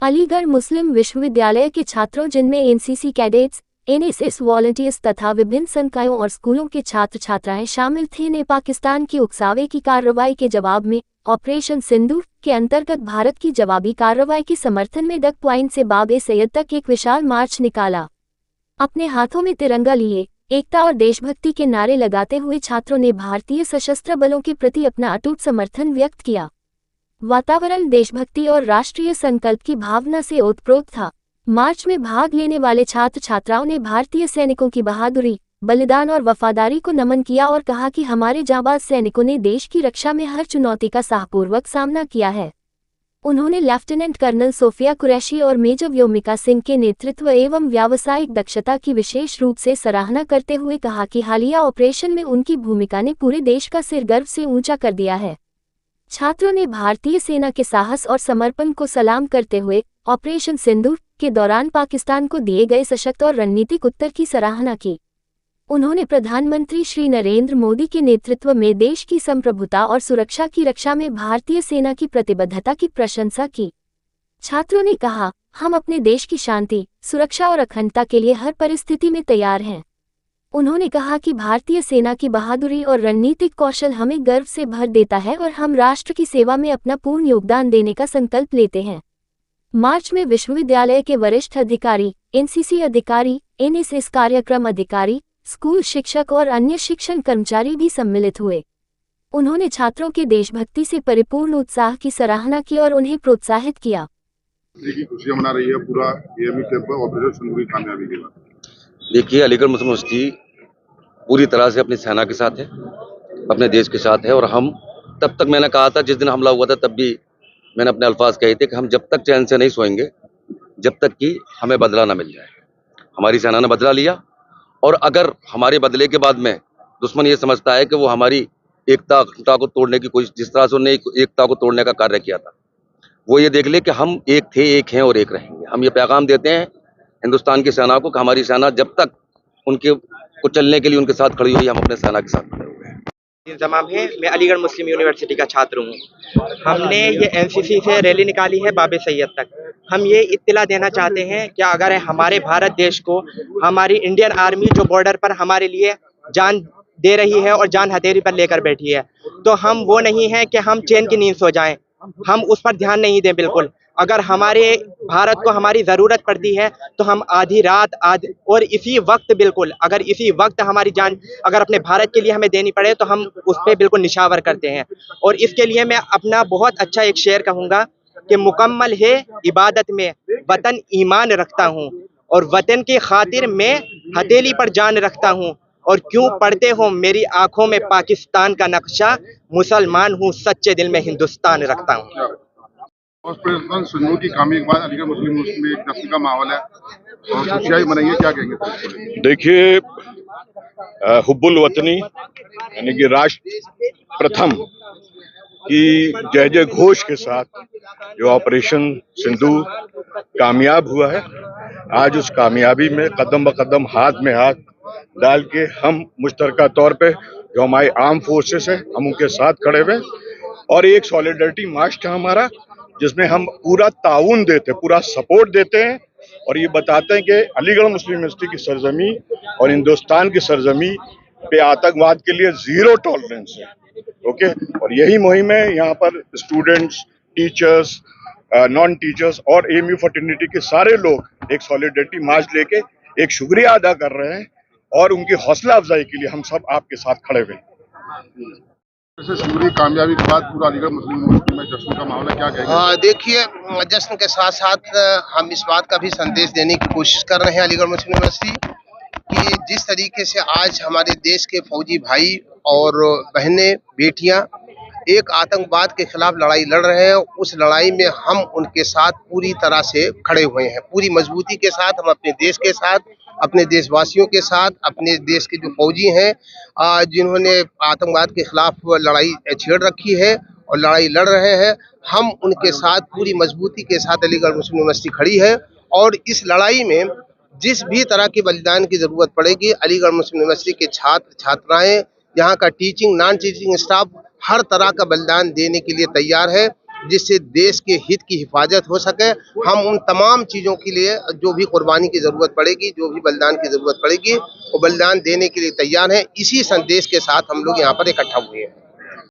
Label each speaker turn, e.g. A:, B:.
A: अलीगढ़ मुस्लिम विश्वविद्यालय के छात्रों जिनमें एनसीसी कैडेट्स, एनएसएस वॉलंटियर्स तथा विभिन्न संकायों और स्कूलों के छात्र छात्राएं शामिल थे ने पाकिस्तान की उकसावे की कार्रवाई के जवाब में ऑपरेशन सिंदूर के अंतर्गत भारत की जवाबी कार्रवाई के समर्थन में डक पॉइंट से बाब-ए सैयद तक एक विशाल मार्च निकाला। अपने हाथों में तिरंगा लिए एकता और देशभक्ति के नारे लगाते हुए छात्रों ने भारतीय सशस्त्र बलों के प्रति अपना अटूट समर्थन व्यक्त किया। वातावरण देशभक्ति और राष्ट्रीय संकल्प की भावना से ओतप्रोत था। मार्च में भाग लेने वाले छात्र छात्राओं ने भारतीय सैनिकों की बहादुरी, बलिदान और वफादारी को नमन किया और कहा कि हमारे जांबाज सैनिकों ने देश की रक्षा में हर चुनौती का साहसपूर्वक सामना किया है। उन्होंने लेफ्टिनेंट कर्नल सोफिया कुरैशी और मेजर व्योमिका सिंह के नेतृत्व एवं व्यावसायिक दक्षता की विशेष रूप से सराहना करते हुए कहा कि हालिया ऑपरेशन में उनकी भूमिका ने पूरे देश का सिर गर्व से ऊंचा कर दिया है। छात्रों ने भारतीय सेना के साहस और समर्पण को सलाम करते हुए ऑपरेशन सिंदूर के दौरान पाकिस्तान को दिए गए सशक्त और रणनीतिक उत्तर की सराहना की। उन्होंने प्रधानमंत्री श्री नरेंद्र मोदी के नेतृत्व में देश की संप्रभुता और सुरक्षा की रक्षा में भारतीय सेना की प्रतिबद्धता की प्रशंसा की। छात्रों ने कहा, हम अपने देश की शांति, सुरक्षा और अखंडता के लिए हर परिस्थिति में तैयार हैं। उन्होंने कहा कि भारतीय सेना की बहादुरी और रणनीतिक कौशल हमें गर्व से भर देता है और हम राष्ट्र की सेवा में अपना पूर्ण योगदान देने का संकल्प लेते हैं। मार्च में विश्वविद्यालय के वरिष्ठ अधिकारी, एनसीसी अधिकारी, एनएसएस कार्यक्रम अधिकारी, स्कूल शिक्षक और अन्य शिक्षण कर्मचारी भी सम्मिलित हुए। उन्होंने छात्रों के देशभक्ति से परिपूर्ण उत्साह की सराहना की और उन्हें प्रोत्साहित किया।
B: खुशियां मना रही है पूरा एएमयू कैंप ऑपरेशन सिंदूर की कामयाबी के बाद।
C: देखिए, अलीगढ़ मुस्लिम यूनिवर्सिटी पूरी तरह से अपनी सेना के साथ है, अपने देश के साथ है। और हम तब तक, मैंने कहा था जिस दिन हमला हुआ था तब भी मैंने अपने अल्फाज कहे थे कि हम जब तक चैन से नहीं सोएंगे जब तक कि हमें बदला ना मिल जाए। हमारी सेना ने बदला लिया और अगर हमारे बदले के बाद में दुश्मन ये समझता है कि वो हमारी एकता अखंडता को तोड़ने की कोशिश, जिस तरह से उन्होंने एकता को तोड़ने का कार्य किया था, वो ये देख ले कि हम एक थे, एक हैं और एक रहेंगे। हम ये पैगाम देते हैं हिंदुस्तान की सेना को कि हमारी सेना जब तक उनके को चलने के लिए उनके साथ खड़ी हुई, हम अपने सेना के साथ खड़े हुए हैं।
D: जमाम है, मैं अलीगढ़ मुस्लिम यूनिवर्सिटी का छात्र हूँ। हमने ये एनसीसी से रैली निकाली है बाब-ए सैयद तक। हम ये इत्तला देना चाहते हैं कि अगर हमारे भारत देश को हमारी इंडियन आर्मी जो बॉर्डर पर हमारे लिए जान दे रही है और जान हथेली पर लेकर बैठी है, तो हम वो नहीं है कि हम चैन की नींद सो जाएं, हम उस पर ध्यान नहीं दें। बिल्कुल, अगर हमारे भारत को हमारी ज़रूरत पड़ती है तो हम आधी रात और इसी वक्त, बिल्कुल अगर इसी वक्त हमारी जान अगर अपने भारत के लिए हमें देनी पड़े तो हम उस पर बिल्कुल निशावर करते हैं। और इसके लिए मैं अपना बहुत अच्छा एक शेर कहूँगा कि मुकम्मल है इबादत में वतन ईमान रखता हूँ और वतन की खातिर मैं हथेली पर जान रखता हूँ। और क्यों पढ़ते हो मेरी आंखों में पाकिस्तान का नक्शा, मुसलमान हूँ सच्चे दिल में हिंदुस्तान रखता हूँ।
B: ऑपरेशन सिंदूर की कामयाबी के बाद अलीगढ़ मुस्लिम यूनिवर्सिटी में एक जश्न का माहौल है और खुशियां मनाइए, क्या कहेंगे?
E: देखिए, हुब्बुल वतनी यानी कि राष्ट्र प्रथम की जय जय घोष के साथ जो ऑपरेशन सिंदूर कामयाब हुआ है, आज उस कामयाबी में कदम ब कदम, हाथ में हाथ डाल के हम मुश्तरका तौर पे जो हमारे आर्म फोर्सेस है, हम उनके साथ खड़े हुए और एक सॉलिडरिटी मार्च था हमारा, जिसमें हम पूरा ताउन देते, पूरा सपोर्ट देते हैं और ये बताते हैं कि अलीगढ़ मुस्लिम यूनिवर्सिटी की सरजमी और हिंदुस्तान की सरजमी पे आतंकवाद के लिए जीरो टॉलरेंस है। ओके, और यही मुहिम है। यहाँ पर स्टूडेंट्स, टीचर्स, नॉन टीचर्स और एएमयू फर्टिनिटी के सारे लोग एक सॉलिडरिटी मार्च लेके एक शुक्रिया अदा कर रहे हैं और उनकी हौसला अफजाई के लिए हम सब आपके साथ खड़े हुए हैं।
B: सिंदूर कामयाबी के बाद पूरा अलीगढ़ मुस्लिम यूनिवर्सिटी में जश्न का माहौल है, क्या कहेंगे?
F: देखिए, जश्न के साथ साथ हम इस बात का भी संदेश देने की कोशिश कर रहे हैं अलीगढ़ मुस्लिम यूनिवर्सिटी कि जिस तरीके से आज हमारे देश के फौजी भाई और बहनें, बेटियां एक आतंकवाद के खिलाफ लड़ाई लड़ रहे हैं, उस लड़ाई में हम उनके साथ पूरी तरह से खड़े हुए हैं। पूरी मजबूती के साथ हम अपने देश के साथ, अपने देशवासियों के साथ, अपने देश के जो फौजी हैं जिन्होंने आतंकवाद के खिलाफ लड़ाई छेड़ रखी है और लड़ाई लड़ रहे हैं, हम उनके साथ पूरी मजबूती के साथ अलीगढ़ मुस्लिम यूनिवर्सिटी खड़ी है। और इस लड़ाई में जिस भी तरह के बलिदान की जरूरत पड़ेगी, अलीगढ़ मुस्लिम यूनिवर्सिटी के छात्र छात्राएं, यहाँ का टीचिंग, नॉन टीचिंग स्टाफ हर तरह का बलिदान देने के लिए तैयार है। जिससे देश के हित की हिफाजत हो सके। हम उन तमाम चीज़ों के लिए जो भी कुर्बानी की ज़रूरत पड़ेगी, जो भी बलिदान की ज़रूरत पड़ेगी, वो बलिदान देने के लिए तैयार हैं। इसी संदेश के साथ हम लोग यहाँ पर इकट्ठा हुए हैं।